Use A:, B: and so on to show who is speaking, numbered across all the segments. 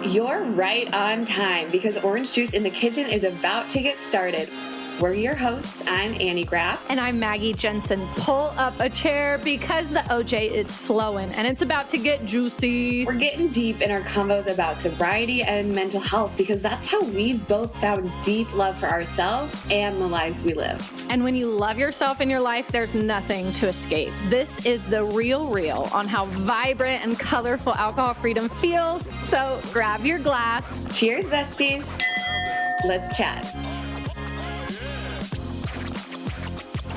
A: You're right on time because Orange Juice in the Kitchen is about to get started. We're your hosts. I'm Annie Graff.
B: And I'm Maggie Jensen. Pull up a chair because the OJ is flowing and it's about to get juicy.
A: We're getting deep in our convos about sobriety and mental health because that's how we've both found deep love for ourselves and the lives we live.
B: And when you love yourself in your life, there's nothing to escape. This is the real on how vibrant and colorful alcohol freedom feels. So grab your glass.
A: Cheers, besties. Let's chat.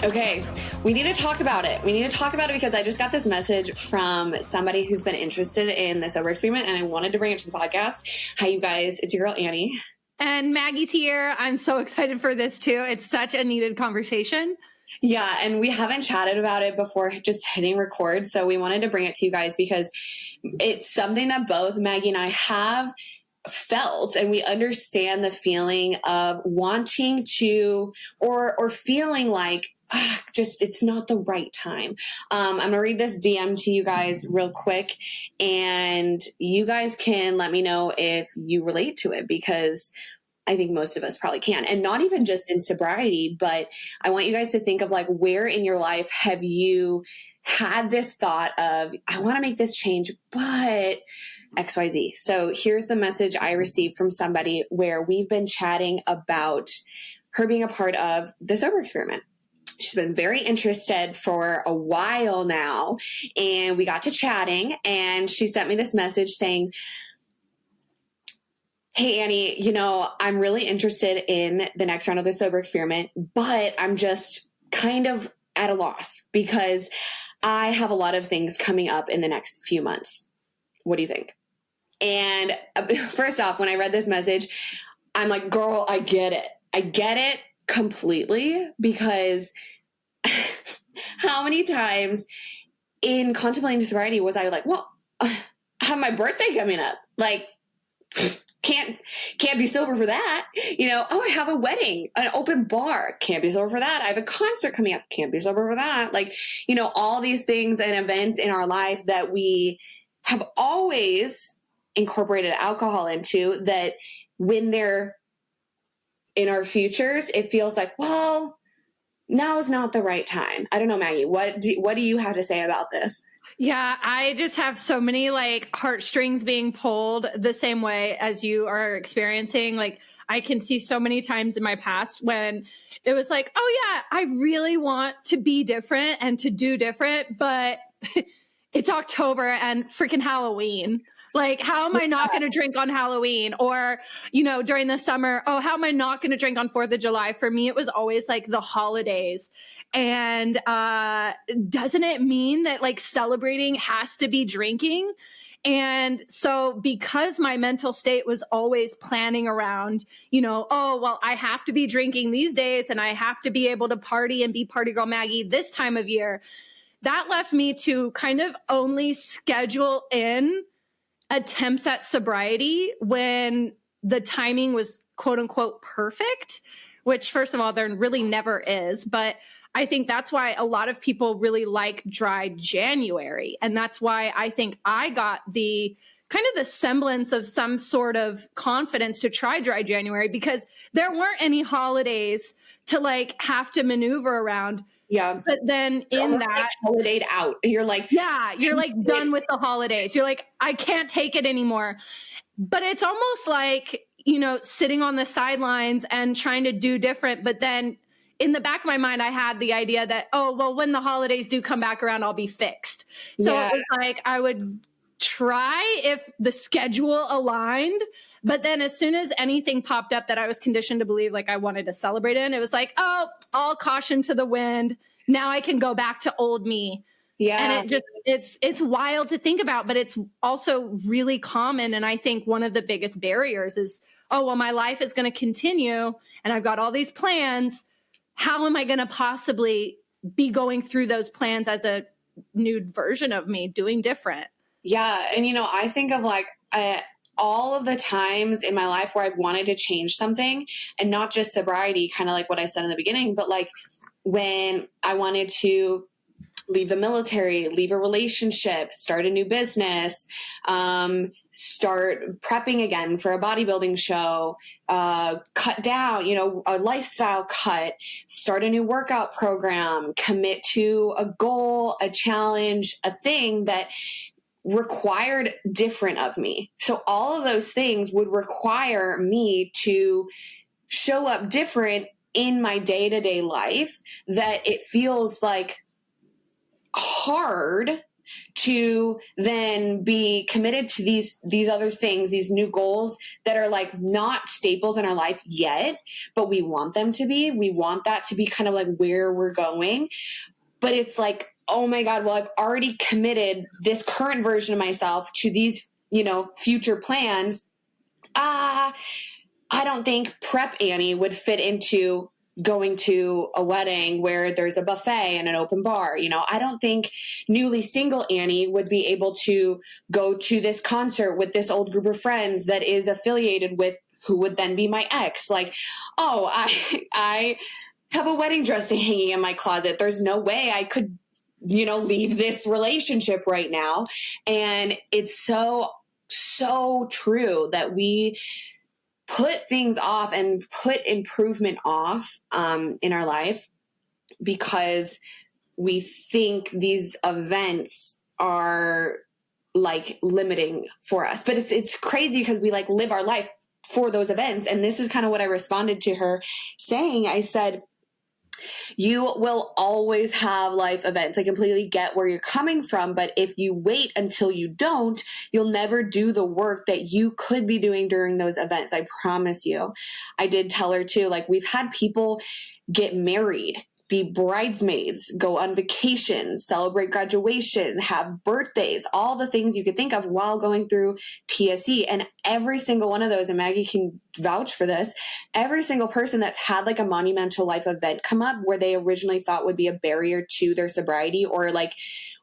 A: Okay, we need to talk about it. We need to talk about it because I just got this message from somebody who's been interested in the sober experiment and I wanted to bring it to the podcast. Hi, you guys. It's your girl, Annie.
B: And Maggie's here. I'm so excited for this too. It's such a needed conversation.
A: Yeah, and we haven't chatted about it before just hitting record. So we wanted to bring it to you guys because it's something that both Maggie and I have felt, and we understand the feeling of wanting to or feeling like just it's not the right time. I'm gonna read this DM to you guys real quick and you guys can let me know if you relate to it because I think most of us probably can. And not even just in sobriety, but I want you guys to think of like where in your life have you had this thought of I want to make this change, but XYZ. So here's the message I received from somebody where we've been chatting about her being a part of the sober experiment. She's been very interested for a while now, and we got to chatting, and she sent me this message saying, hey, Annie, I'm really interested in the next round of the sober experiment, but I'm just kind of at a loss because I have a lot of things coming up in the next few months. What do you think? And first off, when I read this message, I'm like, girl, I get it. I get it completely because how many times in contemplating sobriety was I like, well, I have my birthday coming up. Like, can't be sober for that. Oh, I have a wedding, an open bar. Can't be sober for that. I have a concert coming up. Can't be sober for that. Like, all these things and events in our life that we have always incorporated alcohol into that when they're in our futures, it feels like, well, now is not the right time. I don't know, Maggie, what do you have to say about this?
B: Yeah, I just have so many like heartstrings being pulled the same way as you are experiencing. Like I can see so many times in my past when it was like, oh yeah, I really want to be different and to do different, but it's October and freaking Halloween. Like, how am I not going to drink on Halloween? Or, during the summer, oh, how am I not going to drink on 4th of July? For me, it was always like the holidays. And doesn't it mean that like celebrating has to be drinking? And so because my mental state was always planning around, oh, well, I have to be drinking these days and I have to be able to party and be party girl Maggie this time of year, that left me to kind of only schedule in attempts at sobriety when the timing was quote unquote perfect, which first of all, there really never is. But I think that's why a lot of people really like dry January. And that's why I think I got the kind of the semblance of some sort of confidence to try dry January because there weren't any holidays to like have to maneuver around.
A: Yeah.
B: But then in that
A: like holidayed out, you're like,
B: yeah, you're like done with the holidays. You're like, I can't take it anymore. But it's almost like, sitting on the sidelines and trying to do different. But then in the back of my mind, I had the idea that, oh, well, when the holidays do come back around, I'll be fixed. So It was like, I would try if the schedule aligned. But then as soon as anything popped up that I was conditioned to believe like I wanted to celebrate in, it was like, oh, all caution to the wind. Now I can go back to old me.
A: Yeah.
B: And it's wild to think about, but it's also really common. And I think one of the biggest barriers is, oh, well, my life is going to continue and I've got all these plans. How am I going to possibly be going through those plans as a new version of me doing different?
A: Yeah. And, I think of like, all of the times in my life where I've wanted to change something and not just sobriety, kind of like what I said in the beginning, but like when I wanted to leave the military, leave a relationship, start a new business, start prepping again for a bodybuilding show, cut down, a lifestyle cut, start a new workout program, commit to a goal, a challenge, a thing that required different of me. So all of those things would require me to show up different in my day-to-day life, that it feels like hard to then be committed to these other things, these new goals that are like not staples in our life yet, but we want them to be. We want that to be kind of like where we're going. But it's like, oh my God, well, I've already committed this current version of myself to these, future plans. I don't think Prep Annie would fit into going to a wedding where there's a buffet and an open bar. I don't think newly single Annie would be able to go to this concert with this old group of friends that is affiliated with who would then be my ex. Like, oh, I have a wedding dress hanging in my closet. There's no way I could, leave this relationship right now. And it's so true that we put things off and put improvement off in our life because we think these events are like limiting for us. But it's crazy because we like live our life for those events. And this is kind of what I responded to her saying. I said, you will always have life events. I completely get where you're coming from, but if you wait until you don't, you'll never do the work that you could be doing during those events. I promise you. I did tell her too, like we've had people get married, be bridesmaids, go on vacation, celebrate graduation, have birthdays, all the things you could think of while going through TSE. And every single one of those, and Maggie can vouch for this, every single person that's had like a monumental life event come up where they originally thought would be a barrier to their sobriety or like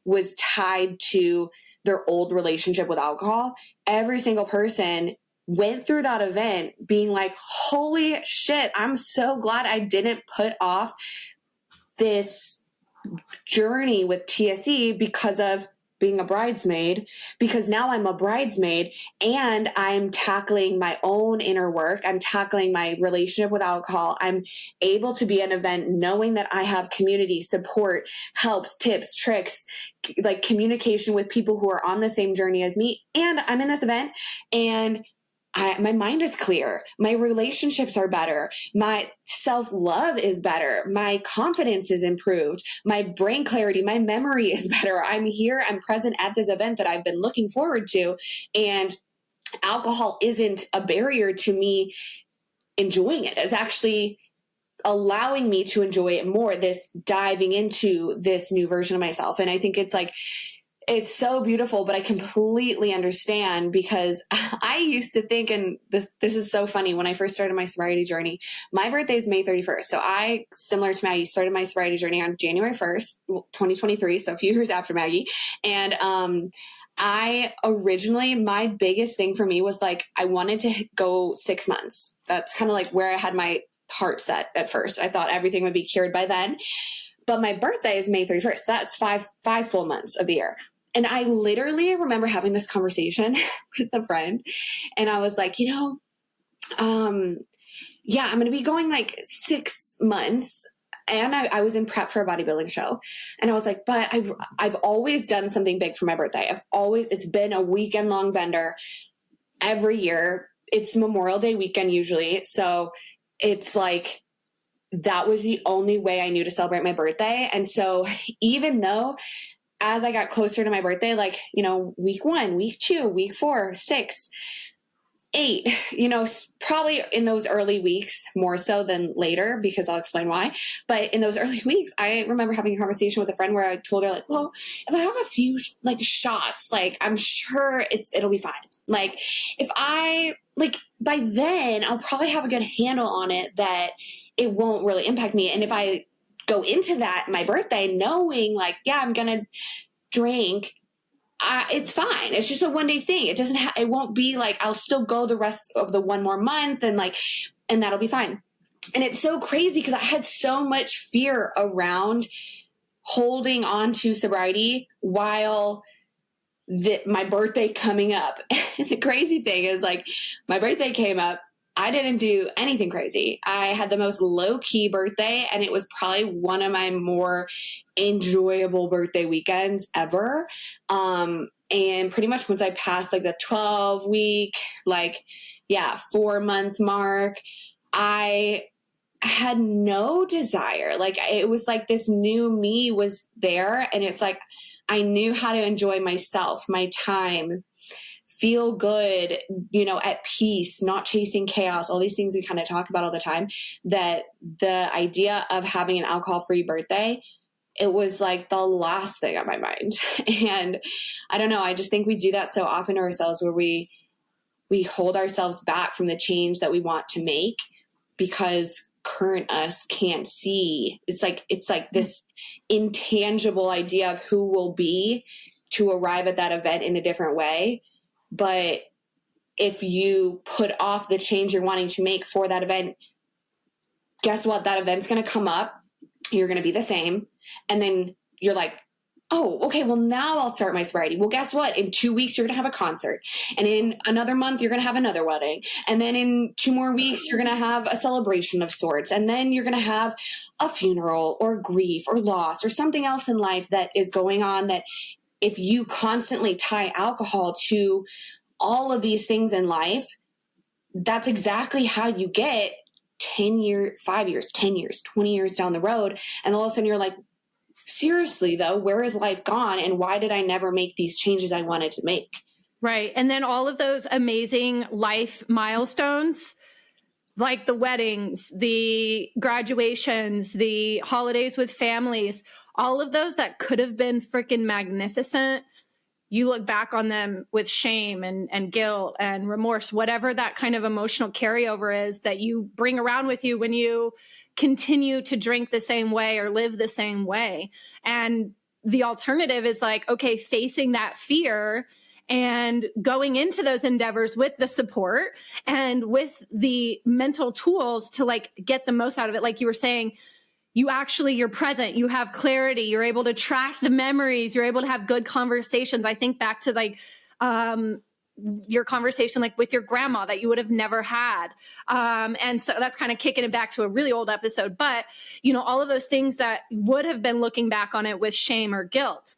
A: was tied to their old relationship with alcohol, every single person went through that event being like, holy shit, I'm so glad I didn't put off this journey with TSE because of being a bridesmaid, because now I'm a bridesmaid and I'm tackling my own inner work. I'm tackling my relationship with alcohol. I'm able to be at an event knowing that I have community support, helps, tips, tricks, like communication with people who are on the same journey as me. And I'm in this event and my mind is clear. My relationships are better. My self-love is better. My confidence is improved. My brain clarity, my memory is better. I'm here. I'm present at this event that I've been looking forward to. And alcohol isn't a barrier to me enjoying it. It's actually allowing me to enjoy it more, this diving into this new version of myself. And I think it's so beautiful, but I completely understand because I used to think, and this is so funny, when I first started my sobriety journey, my birthday is May 31st. So I, similar to Maggie, started my sobriety journey on January 1st, 2023. So a few years after Maggie. And, I originally, my biggest thing for me was like, I wanted to go 6 months. That's kind of like where I had my heart set at first. I thought everything would be cured by then, but my birthday is May 31st. That's five full months of the year. And I literally remember having this conversation with a friend and I was like, yeah, I'm going to be going like 6 months. And I was in prep for a bodybuilding show. And I was like, but I've always done something big for my birthday. It's been a weekend long bender every year. It's Memorial Day weekend usually. So it's like, that was the only way I knew to celebrate my birthday. And so even though as I got closer to my birthday, like, week 1, week 2, week 4, 6, 8, probably in those early weeks more so than later, because I'll explain why. But in those early weeks, I remember having a conversation with a friend where I told her like, well, if I have a few like shots, like I'm sure it'll be fine. Like if I by then I'll probably have a good handle on it that it won't really impact me. And if I go into that, my birthday, knowing like, yeah, I'm going to drink, it's fine. It's just a one day thing. It won't be like, I'll still go the rest of the one more month and that'll be fine. And it's so crazy because I had so much fear around holding on to sobriety while my birthday coming up. The crazy thing is, like, my birthday came up. I didn't do anything crazy. I had the most low-key birthday, and it was probably one of my more enjoyable birthday weekends ever. And pretty much once I passed like the 12-week, 4-month mark, I had no desire. Like, it was like this new me was there, and it's like I knew how to enjoy myself, my time, feel good, at peace, not chasing chaos, all these things we kind of talk about all the time. That the idea of having an alcohol-free birthday, it was like the last thing on my mind. And I don't know, I just think we do that so often to ourselves, where we hold ourselves back from the change that we want to make because current us can't see. It's like this intangible idea of who we'll be to arrive at that event in a different way. But if you put off the change you're wanting to make for that event, guess what? That event's going to come up. You're going to be the same. And then you're like, oh, okay, well, now I'll start my sobriety. Well, guess what? In 2 weeks, you're going to have a concert. And in another month, you're going to have another wedding. And then in 2 more weeks, you're going to have a celebration of sorts. And then you're going to have a funeral or grief or loss or something else in life that is going on, that if you constantly tie alcohol to all of these things in life, that's exactly how you get 10 years, 5 years, 10 years, 20 years down the road. And all of a sudden you're like, seriously though, where is life gone? And why did I never make these changes I wanted to make?
B: Right. And then all of those amazing life milestones, like the weddings, the graduations, the holidays with families, all of those that could have been freaking magnificent, you look back on them with shame and guilt and remorse, whatever that kind of emotional carryover is that you bring around with you when you continue to drink the same way or live the same way. And the alternative is like, okay, facing that fear and going into those endeavors with the support and with the mental tools to like get the most out of it. Like you were saying, you're present, you have clarity, you're able to track the memories, you're able to have good conversations. I think back to like, your conversation like with your grandma that you would have never had. And so that's kind of kicking it back to a really old episode, but all of those things that would have been looking back on it with shame or guilt,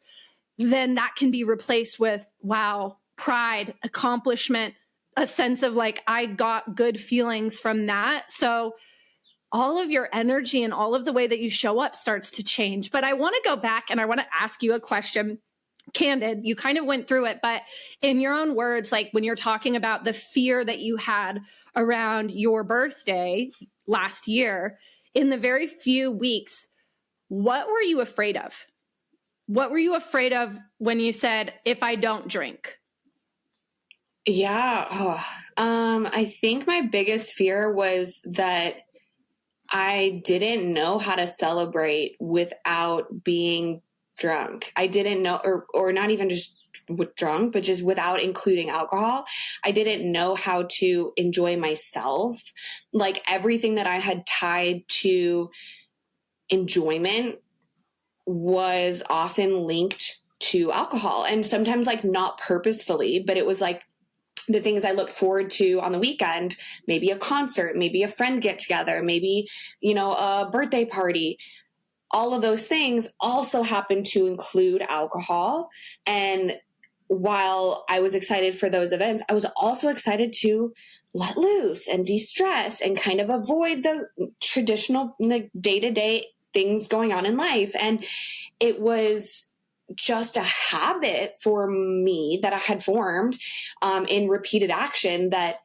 B: then that can be replaced with, wow, pride, accomplishment, a sense of like, I got good feelings from that. So all of your energy and all of the way that you show up starts to change. But I want to go back and I want to ask you a question. Candid, you kind of went through it, but in your own words, like when you're talking about the fear that you had around your birthday last year, in the very few weeks, what were you afraid of? What were you afraid of when you said, if I don't drink?
A: Yeah. I think my biggest fear was that I didn't know how to celebrate without being drunk. I didn't know, or not even just with drunk, but just without including alcohol. I didn't know how to enjoy myself. Like everything that I had tied to enjoyment was often linked to alcohol, and sometimes like not purposefully, but it was like the things I looked forward to on the weekend, maybe a concert, maybe a friend get together, maybe, a birthday party. All of those things also happen to include alcohol. And while I was excited for those events, I was also excited to let loose and de-stress and kind of avoid the traditional day-to-day things going on in life. And it was just a habit for me that I had formed in repeated action, that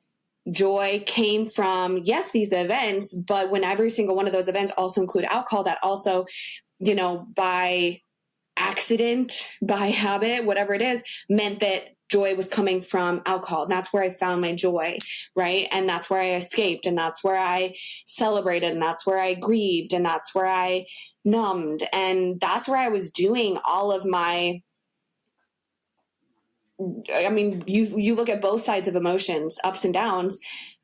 A: joy came from, yes, these events, but when every single one of those events also include alcohol, that also, by accident, by habit, whatever it is, meant that joy was coming from alcohol. And that's where I found my joy, right? And that's where I escaped, and that's where I celebrated, and that's where I grieved, and that's where I numbed. And that's where I was doing all of my, you look at both sides of emotions, ups and downs,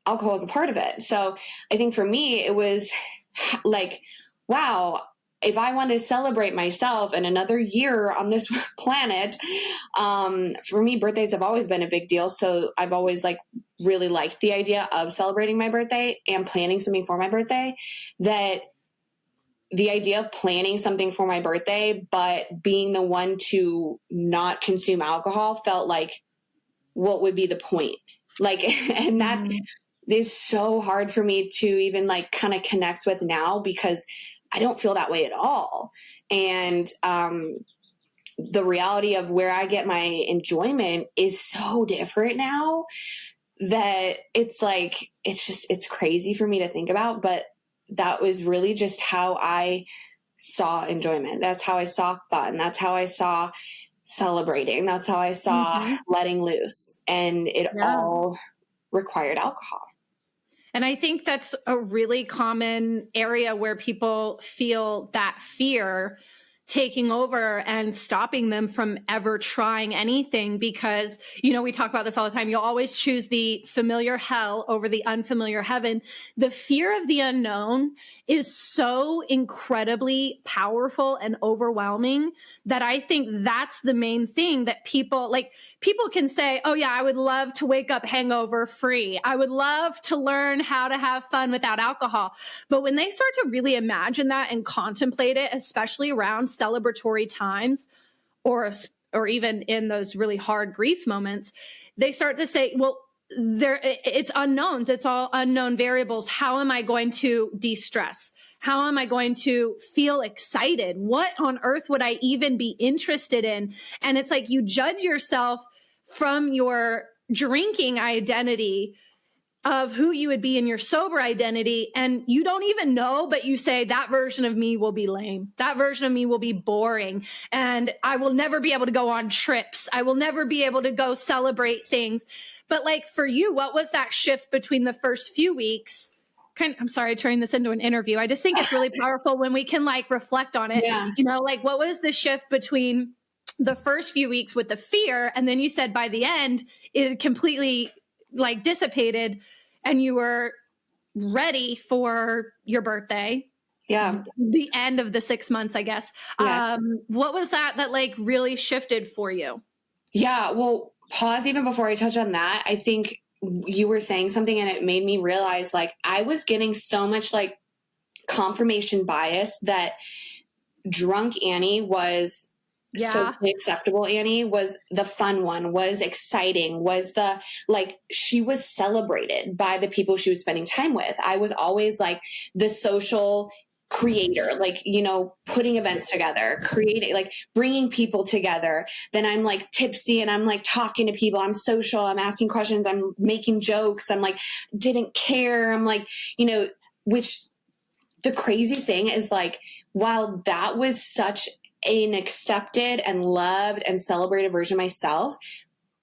A: alcohol is a part of it. So I think for me, it was like, wow, if I want to celebrate myself and another year on this planet, for me, birthdays have always been a big deal. So I've always like really liked the idea of celebrating my birthday and planning something for my birthday. That the idea of planning something for my birthday, but being the one to not consume alcohol felt like, what would be the point? Like, and that is so hard for me to even like kind of connect with now, because I don't feel that way at all. And the reality of where I get my enjoyment is so different now that it's like, it's crazy for me to think about. But that was really just how I saw enjoyment. That's how I saw fun. That's how I saw celebrating. That's how I saw letting loose. And it all required alcohol.
B: And I think that's a really common area where people feel that fear taking over and stopping them from ever trying anything, because, you know, we talk about this all the time. You'll always choose the familiar hell over the unfamiliar heaven. The fear of the unknown is so incredibly powerful and overwhelming that I think that's the main thing that people can say, oh yeah, I would love to wake up hangover free. I would love to learn how to have fun without alcohol. But when they start to really imagine that and contemplate it, especially around celebratory times or even in those really hard grief moments, they start to say, well, it's unknowns. It's all unknown variables. How am I going to de-stress? How am I going to feel excited? What on earth would I even be interested in? And it's like you judge yourself from your drinking identity of who you would be in your sober identity. And you don't even know, but you say that version of me will be lame. That version of me will be boring. And I will never be able to go on trips. I will never be able to go celebrate things. But like for you, what was that shift between the first few weeks? I'm sorry, turning this into an interview. I just think it's really powerful when we can like reflect on it.
A: Yeah.
B: You know, like what was the shift between the first few weeks with the fear? And then you said by the end, it had completely like dissipated and you were ready for your birthday.
A: Yeah.
B: The end of the 6 months, I guess.
A: Yeah.
B: What was that like really shifted for you?
A: Yeah. Well, pause even before I touch on that. I think you were saying something and it made me realize like I was getting so much like confirmation bias that drunk Annie was socially acceptable. Annie was the fun one, was exciting, was the, like, she was celebrated by the people she was spending time with. I was always like the social creator, like, you know, putting events together, creating, like bringing people together. Then I'm like tipsy and I'm like talking to people. I'm social. I'm asking questions. I'm making jokes. I'm like, didn't care. I'm like, you know, which the crazy thing is like, while that was such an accepted and loved and celebrated version of myself,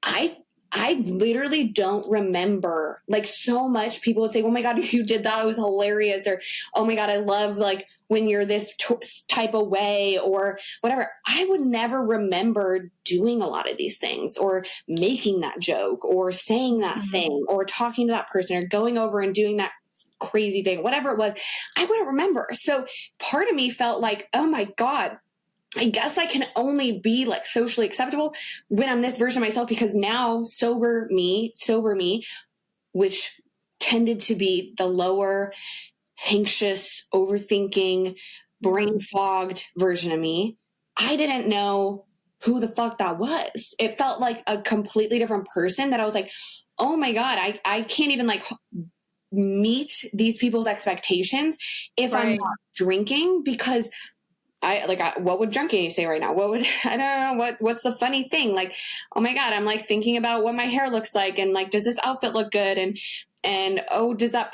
A: I literally don't remember, like, so much. People would say, oh my God, you did that. It was hilarious. Or, oh my God, I love like when you're this type of way or whatever. I would never remember doing a lot of these things or making that joke or saying that thing or talking to that person or going over and doing that crazy thing, whatever it was. I wouldn't remember. So part of me felt like, oh my God, I guess I can only be like socially acceptable when I'm this version of myself, because now sober me, which tended to be the lower, anxious, overthinking, brain fogged version of me, I didn't know who the fuck that was. It felt like a completely different person that I was like, oh my God, I can't even like meet these people's expectations if I'm not drinking, because what would drunkie say right now? I don't know, what's the funny thing? Like, oh my God, I'm like thinking about what my hair looks like. And like, does this outfit look good? And oh, did that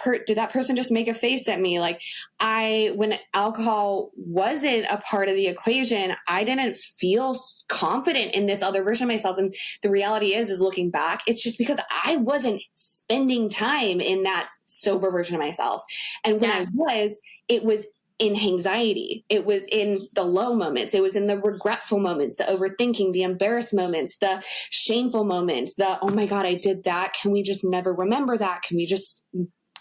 A: person just make a face at me? Like when alcohol wasn't a part of the equation, I didn't feel confident in this other version of myself. And the reality is looking back, it's just because I wasn't spending time in that sober version of myself. And when I was, it was in anxiety. It was in the low moments. It was in the regretful moments, the overthinking, the embarrassed moments, the shameful moments, the, oh my God, I did that. Can we just never remember that? Can we just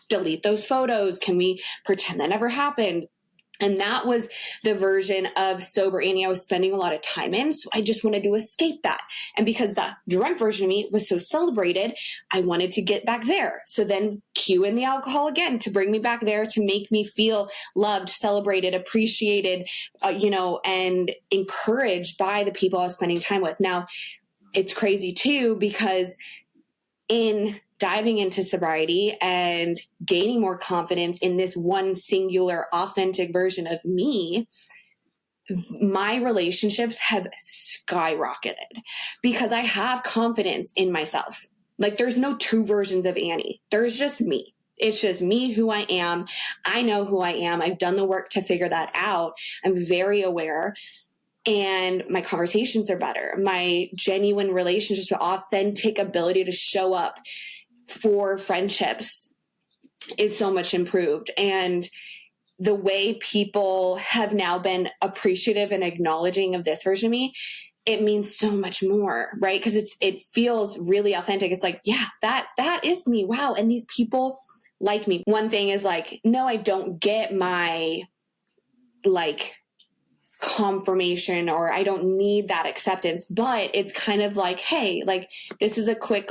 A: delete those photos? Can we pretend that never happened? And that was the version of sober Annie I was spending a lot of time in. So I just wanted to escape that. And because the drunk version of me was so celebrated, I wanted to get back there. So then cue in the alcohol again to bring me back there, to make me feel loved, celebrated, appreciated, and encouraged by the people I was spending time with. Now, it's crazy too, because in diving into sobriety and gaining more confidence in this one singular authentic version of me, my relationships have skyrocketed because I have confidence in myself. Like, there's no two versions of Annie. There's just me. It's just me, who I am. I know who I am. I've done the work to figure that out. I'm very aware. And my conversations are better. My genuine relationships, my authentic ability to show up for friendships is so much improved. And the way people have now been appreciative and acknowledging of this version of me, it means so much more, right? Because it feels really authentic. It's like, yeah, that is me. Wow. And these people like me. One thing is like, no, I don't get my confirmation, or I don't need that acceptance, but it's kind of like, hey, like, this is a quick,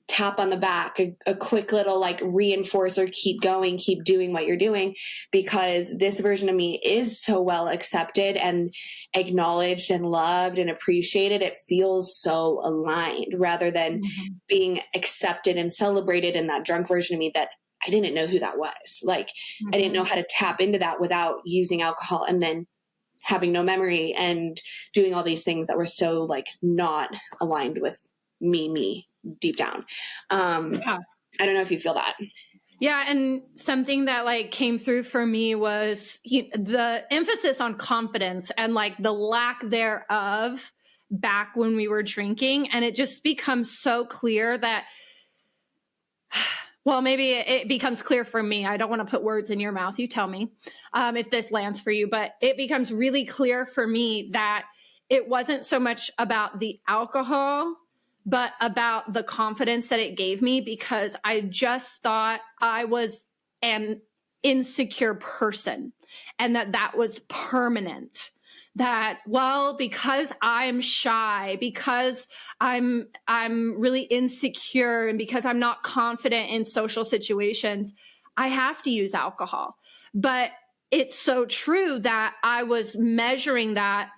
A: tap on the back, a quick little reinforcer, keep going, keep doing what you're doing, because this version of me is so well accepted and acknowledged and loved and appreciated. It feels so aligned, rather than being accepted and celebrated in that drunk version of me that I didn't know who that was. I didn't know how to tap into that without using alcohol, and then having no memory and doing all these things that were so not aligned with me deep down. I don't know if you feel that.
B: Yeah. And something that came through for me was the emphasis on confidence and the lack thereof back when we were drinking. And it just becomes so clear that, well, maybe it becomes clear for me. I don't want to put words in your mouth. You tell me if this lands for you, but it becomes really clear for me that it wasn't so much about the alcohol, but about the confidence that it gave me, because I just thought I was an insecure person and that was permanent. That, well, because I'm shy, because I'm really insecure, and because I'm not confident in social situations, I have to use alcohol. But it's so true that I was measuring that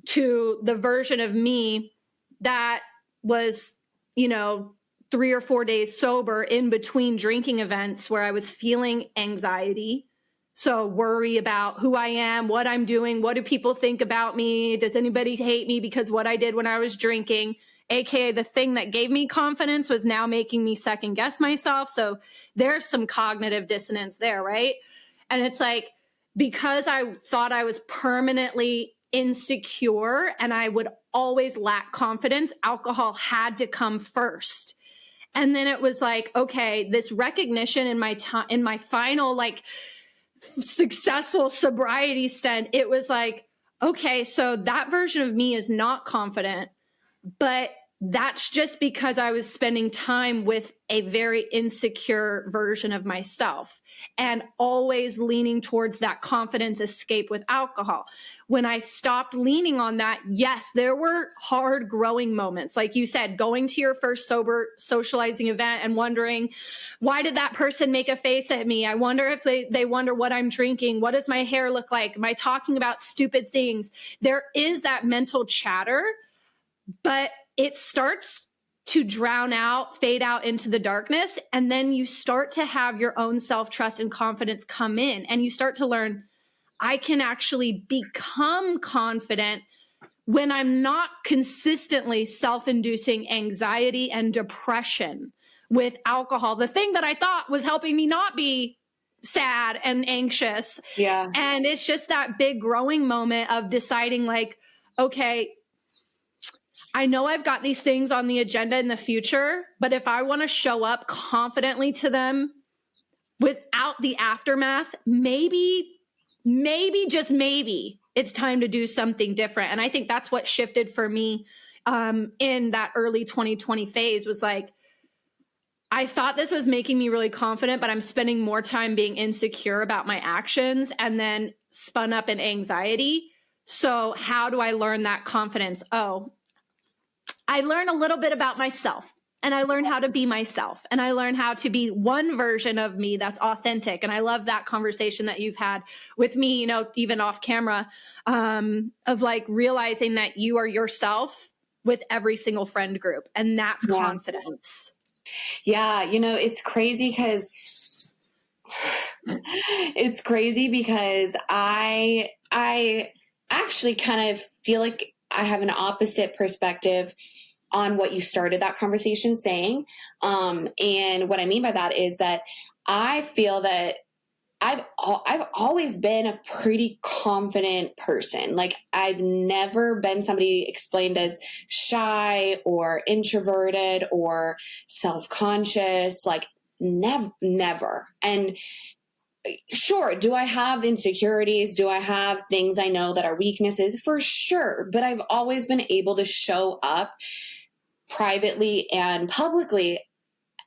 B: to the version of me that was, 3 or 4 days sober in between drinking events, where I was feeling anxiety. So worry about who I am, what I'm doing, what do people think about me? Does anybody hate me because what I did when I was drinking, AKA the thing that gave me confidence was now making me second guess myself. So there's some cognitive dissonance there, right? And it's because I thought I was permanently insecure and I would always lack confidence, alcohol had to come first. And then it was okay, this recognition in my final successful sobriety stint, it was okay, so that version of me is not confident, but that's just because I was spending time with a very insecure version of myself and always leaning towards that confidence escape with alcohol. When I stopped leaning on that, yes, there were hard growing moments. Like you said, going to your first sober socializing event and wondering, why did that person make a face at me? I wonder if they wonder what I'm drinking. What does my hair look like? Am I talking about stupid things? There is that mental chatter, but it starts to drown out, fade out into the darkness. And then you start to have your own self-trust and confidence come in, and you start to learn, I can actually become confident when I'm not consistently self-inducing anxiety and depression with alcohol, the thing that I thought was helping me not be sad and anxious.
A: Yeah.
B: And it's just that big growing moment of deciding okay, I know I've got these things on the agenda in the future, but if I want to show up confidently to them without the aftermath, maybe, just maybe, it's time to do something different. And I think that's what shifted for me in that early 2020 phase was I thought this was making me really confident, but I'm spending more time being insecure about my actions and then spun up in anxiety. So how do I learn that confidence? Oh, I learn a little bit about myself, and I learn how to be myself, and I learn how to be one version of me that's authentic. And I love that conversation that you've had with me, even off camera, of like realizing that you are yourself with every single friend group. And that's confidence.
A: Yeah. It's crazy because I actually kind of feel like I have an opposite perspective on what you started that conversation saying. And what I mean by that is that I feel that I've always been a pretty confident person. Like, I've never been somebody explained as shy or introverted or self-conscious, like never. And sure, do I have insecurities? Do I have things I know that are weaknesses? For sure. But I've always been able to show up privately and publicly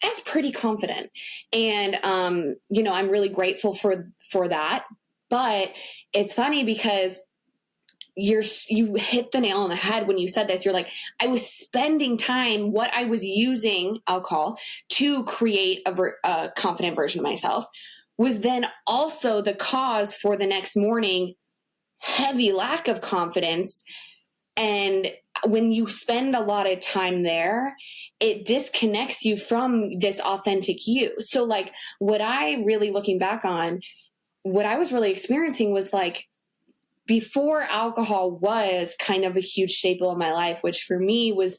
A: as pretty confident. And, I'm really grateful for that. But it's funny because you hit the nail on the head when you said this. You're like, I was spending time, what I was using alcohol to create a confident version of myself was then also the cause for the next morning heavy lack of confidence. And when you spend a lot of time there, it disconnects you from this authentic you. So like what I really looking back on, what I was really experiencing was like before alcohol was kind of a huge staple in my life, which for me was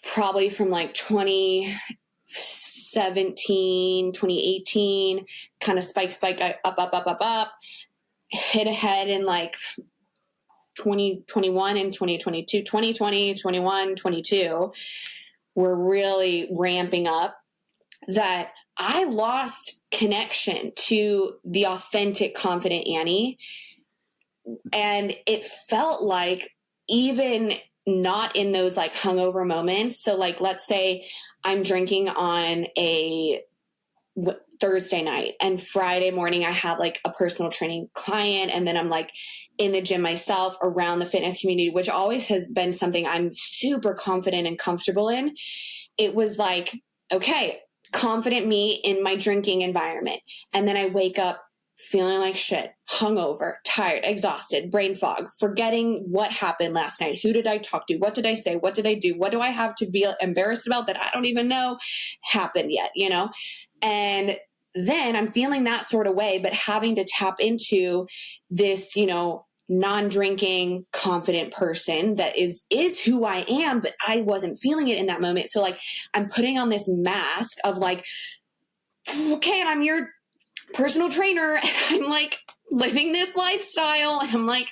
A: probably from like 2017, 2018, kind of spike, up, hit ahead in like 2021 and 2022, 2020, 21, 22 were really ramping up, that I lost connection to the authentic, confident Annie. And it felt like even not in those like hungover moments. So like, let's say I'm drinking on a Thursday night and Friday morning, I have like a personal training client. And then I'm like in the gym myself around the fitness community, which always has been something I'm super confident and comfortable in. It was like, okay, confident me in my drinking environment. And then I wake up feeling like shit, hungover, tired, exhausted, brain fog, forgetting what happened last night. Who did I talk to? What did I say? What did I do? What do I have to be embarrassed about that I don't even know happened yet, And then I'm feeling that sort of way, but having to tap into this, non-drinking, confident person that is who I am, but I wasn't feeling it in that moment. So like, I'm putting on this mask of like, okay, and I'm your personal trainer, and I'm like living this lifestyle, and I'm like,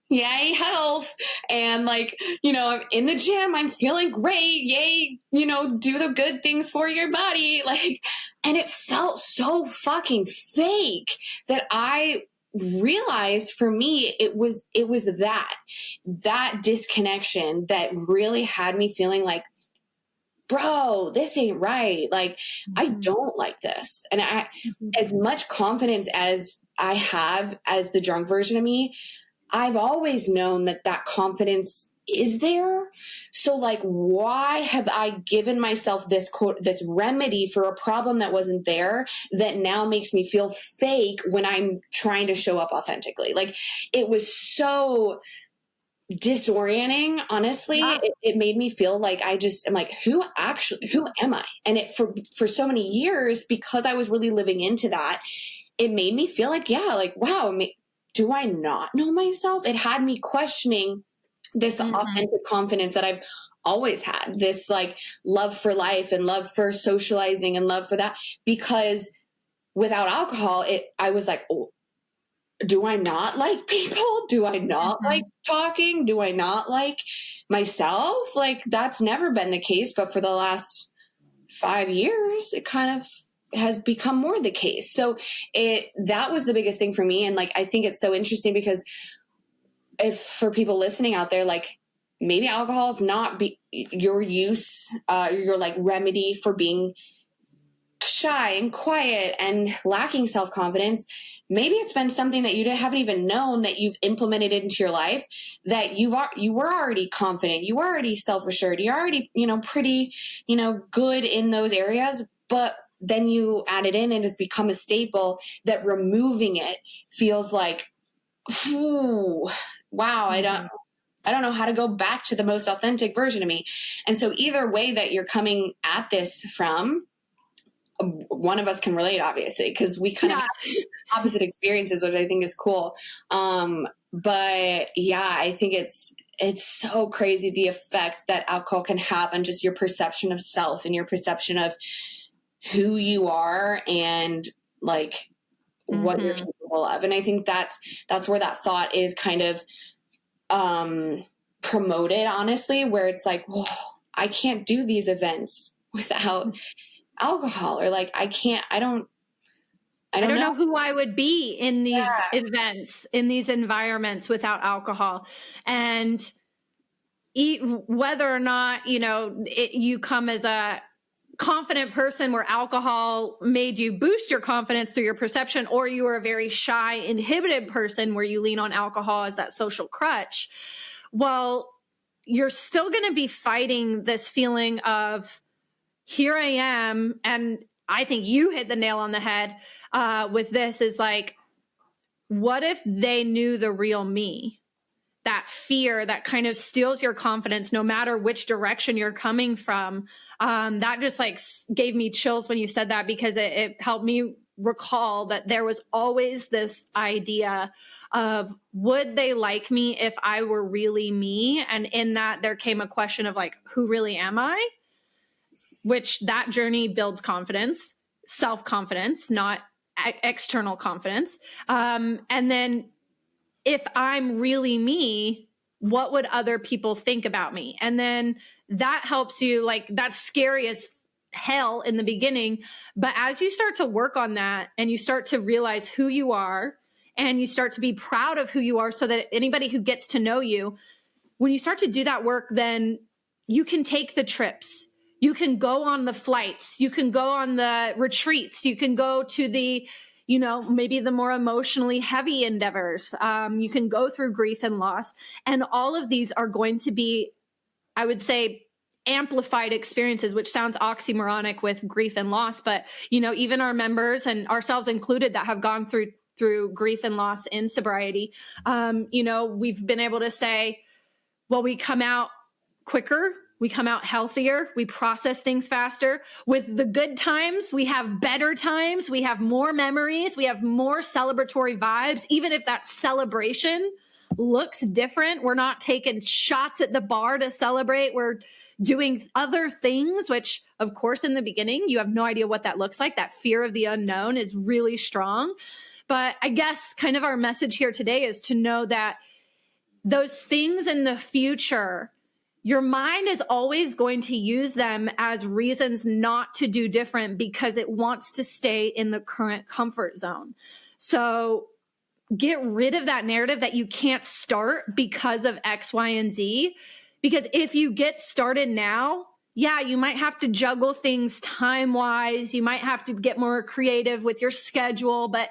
A: yay, health. And like, I'm in the gym, I'm feeling great. Yay, do the good things for your body. Like, and it felt so fucking fake that I realized for me, it was that disconnection that really had me feeling like, bro, this ain't right. Like, I don't like this. And as much confidence as I have as the drunk version of me, I've always known that confidence is there. So like, why have I given myself this remedy for a problem that wasn't there that now makes me feel fake when I'm trying to show up authentically? Like, it was so disorienting, honestly.
B: Yeah.
A: It made me feel like I'm like, who am I? And it for so many years, because I was really living into that, it made me feel like, yeah, like, wow, do I not know myself? It had me questioning this authentic confidence that I've always had, this like love for life and love for socializing and love for that. Because without alcohol, I was like, oh, do I not like people? Do I not like talking? Do I not like myself? Like, that's never been the case. But for the last 5 years, it kind of has become more the case. So that was the biggest thing for me. And like, I think it's so interesting because if for people listening out there, like maybe alcohol is not your use, your like remedy for being shy and quiet and lacking self-confidence, maybe it's been something that you haven't even known that you've implemented into your life, that you were already confident, you were already self-assured, you're already, pretty, good in those areas, but then you add it in and it's become a staple that removing it feels like, ooh, wow, I don't know how to go back to the most authentic version of me. And so either way that you're coming at this from, one of us can relate, obviously, because we kind of have opposite experiences, which I think is cool. But yeah, I think it's so crazy the effect that alcohol can have on just your perception of self and your perception of who you are and like what you're capable of. And I think that's where that thought is kind of promoted, honestly, where it's like, whoa, I can't do these events without alcohol, or like, I don't know
B: who I would be in these events, in these environments without alcohol. And whether or not, you come as a confident person where alcohol made you boost your confidence through your perception, or you are a very shy, inhibited person where you lean on alcohol as that social crutch, well, you're still going to be fighting this feeling of, here I am. And I think you hit the nail on the head with this, is like, what if they knew the real me? That fear that kind of steals your confidence no matter which direction you're coming from. That just like gave me chills when you said that, because it helped me recall that there was always this idea of, would they like me if I were really me? And in that there came a question of like, who really am I? Which that journey builds confidence, self-confidence, not external confidence. And then if I'm really me, what would other people think about me? And then that helps you, like, that's scary as hell in the beginning. But as you start to work on that and you start to realize who you are and you start to be proud of who you are, so that anybody who gets to know you, when you start to do that work, then you can take the trips. You can go on the flights. You can go on the retreats. You can go to the, maybe the more emotionally heavy endeavors. You can go through grief and loss. And all of these are going to be, I would say, amplified experiences, which sounds oxymoronic with grief and loss. But, even our members, and ourselves included, that have gone through grief and loss in sobriety, we've been able to say, well, we come out quicker. We come out healthier. We process things faster. With the good times, we have better times. We have more memories. We have more celebratory vibes. Even if that celebration looks different, we're not taking shots at the bar to celebrate. We're doing other things, which, of course, in the beginning, you have no idea what that looks like. That fear of the unknown is really strong. But I guess kind of our message here today is to know that those things in the future, your mind is always going to use them as reasons not to do different, because it wants to stay in the current comfort zone. So get rid of that narrative that you can't start because of X, Y, and Z. Because if you get started now, yeah, you might have to juggle things time-wise. You might have to get more creative with your schedule. But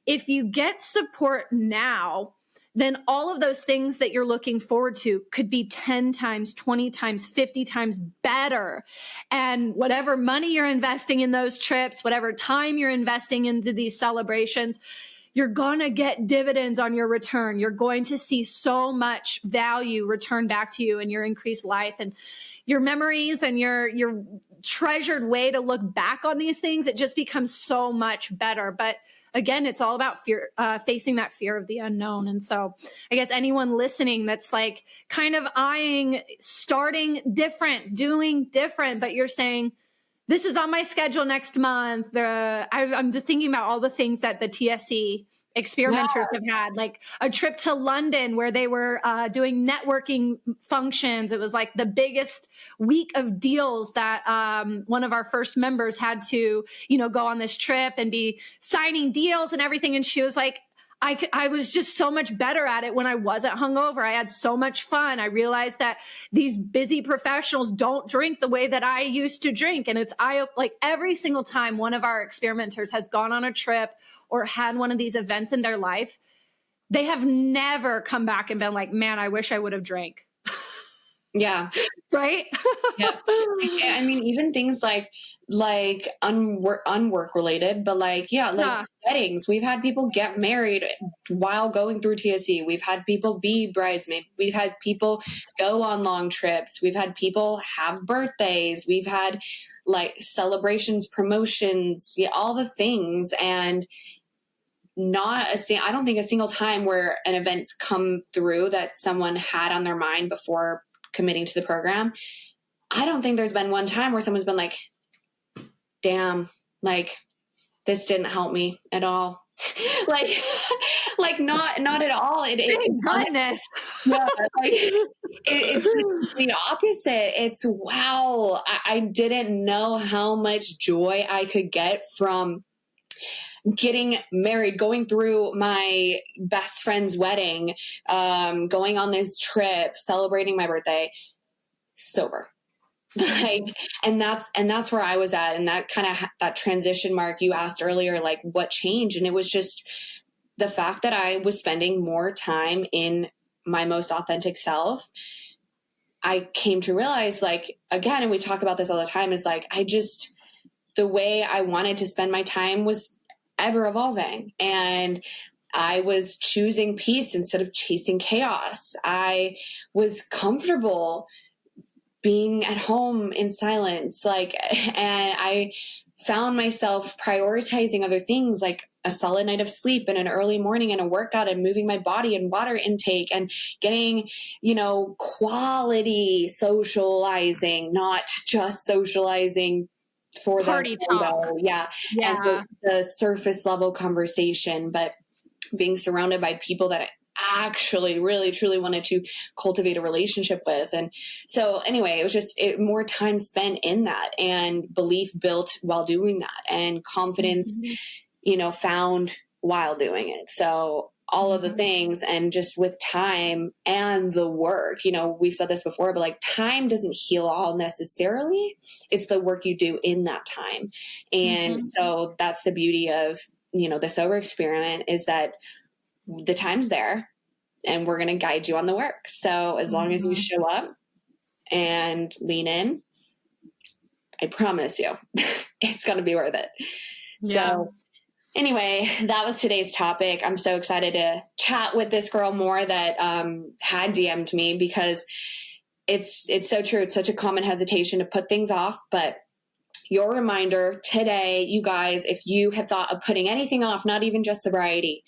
B: if you get support now, then all of those things that you're looking forward to could be 10 times, 20 times, 50 times better. And whatever money you're investing in those trips, whatever time you're investing into these celebrations, you're going to get dividends on your return. You're going to see so much value return back to you in your increased life and your memories and your treasured way to look back on these things. It just becomes so much better. But again, it's all about fear, facing that fear of the unknown. And so I guess anyone listening that's like kind of eyeing starting different, doing different, but you're saying, this is on my schedule next month. I'm just thinking about all the things that the TSC experimenters have had, like a trip to London where they were doing networking functions. It was like the biggest week of deals that one of our first members had to, go on this trip and be signing deals and everything. And she was like, I was just so much better at it when I wasn't hungover. I had so much fun. I realized that these busy professionals don't drink the way that I used to drink. And like every single time one of our experimenters has gone on a trip or had one of these events in their life, they have never come back and been like, man, I wish I would have drank.
A: Yeah.
B: Right.
A: Yeah. I mean, even things like unwork related, but like, yeah, like weddings. We've had people get married while going through TSC. We've had people be bridesmaids. We've had people go on long trips. We've had people have birthdays. We've had like celebrations, promotions, all the things. And I don't think a single time where an event's come through that someone had on their mind before committing to the program. I don't think there's been one time where someone's been like, damn, like this didn't help me at all. like not at all.
B: Goodness.
A: Yeah, like it's the opposite. It's wow. I didn't know how much joy I could get from getting married, going through my best friend's wedding, going on this trip, celebrating my birthday, sober. Like, and that's where I was at. And that kind of that transition mark you asked earlier, like what changed? And it was just the fact that I was spending more time in my most authentic self. I came to realize, like, again, and we talk about this all the time, is like, the way I wanted to spend my time was ever evolving. And I was choosing peace instead of chasing chaos. I was comfortable being at home in silence, and I found myself prioritizing other things like a solid night of sleep and an early morning and a workout and moving my body and water intake and getting, quality socializing, not just socializing for
B: party talk.
A: Yeah. And the surface level conversation, but being surrounded by people that I actually really truly wanted to cultivate a relationship with. And so anyway, it was just more time spent in that, and belief built while doing that, and confidence, found while doing it. So all of the things, and just with time and the work, we've said this before, but like time doesn't heal all necessarily. It's the work you do in that time. And so that's the beauty of, the sober experiment, is that the time's there and we're going to guide you on the work. So as long as you show up and lean in, I promise you, it's going to be worth it. Yeah. So anyway, that was today's topic. I'm so excited to chat with this girl more that had DM'd me, because it's so true. It's such a common hesitation to put things off, but your reminder today, you guys, if you have thought of putting anything off, not even just sobriety,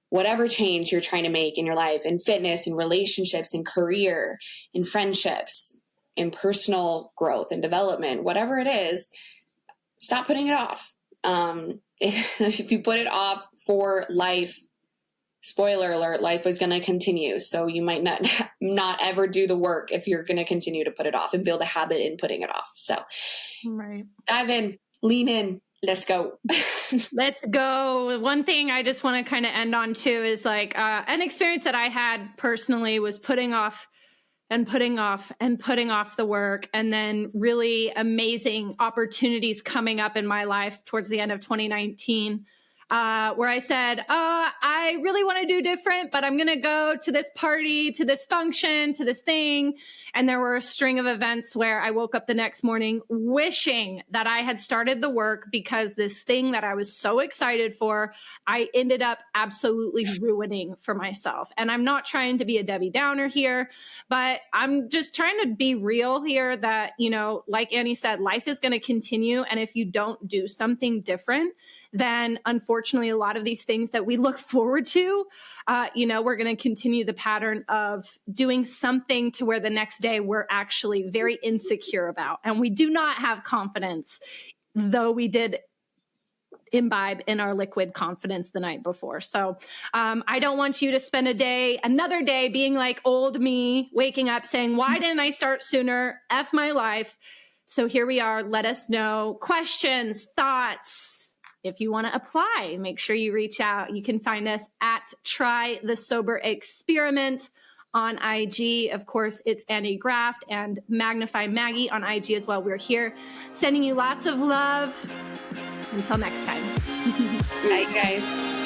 A: whatever change you're trying to make in your life, in fitness, in relationships, in career, in friendships, in personal growth and development, whatever it is, stop putting it off. If you put it off for life, spoiler alert, life is going to continue. So you might not ever do the work if you're going to continue to put it off and build a habit in putting it off. So dive in, lean in. Let's go.
B: Let's go. One thing I just want to kind of end on too is like an experience that I had personally was putting off the work, and then really amazing opportunities coming up in my life towards the end of 2019. Where I said, I really want to do different, but I'm going to go to this party, to this function, to this thing. And there were a string of events where I woke up the next morning wishing that I had started the work, because this thing that I was so excited for, I ended up absolutely ruining for myself. And I'm not trying to be a Debbie Downer here, but I'm just trying to be real here that, like Annie said, life is going to continue. And if you don't do something different, then unfortunately, a lot of these things that we look forward to, we're going to continue the pattern of doing something to where the next day we're actually very insecure about. And we do not have confidence, though we did imbibe in our liquid confidence the night before. So I don't want you to spend another day being like old me, waking up saying, why didn't I start sooner? F my life. So here we are. Let us know questions, thoughts, if you want to apply, make sure you reach out. You can find us at Try the Sober Experiment on IG. Of course, it's Annie Graft and Magnify Maggie on IG as well. We're here sending you lots of love. Until next time.
A: Bye, guys.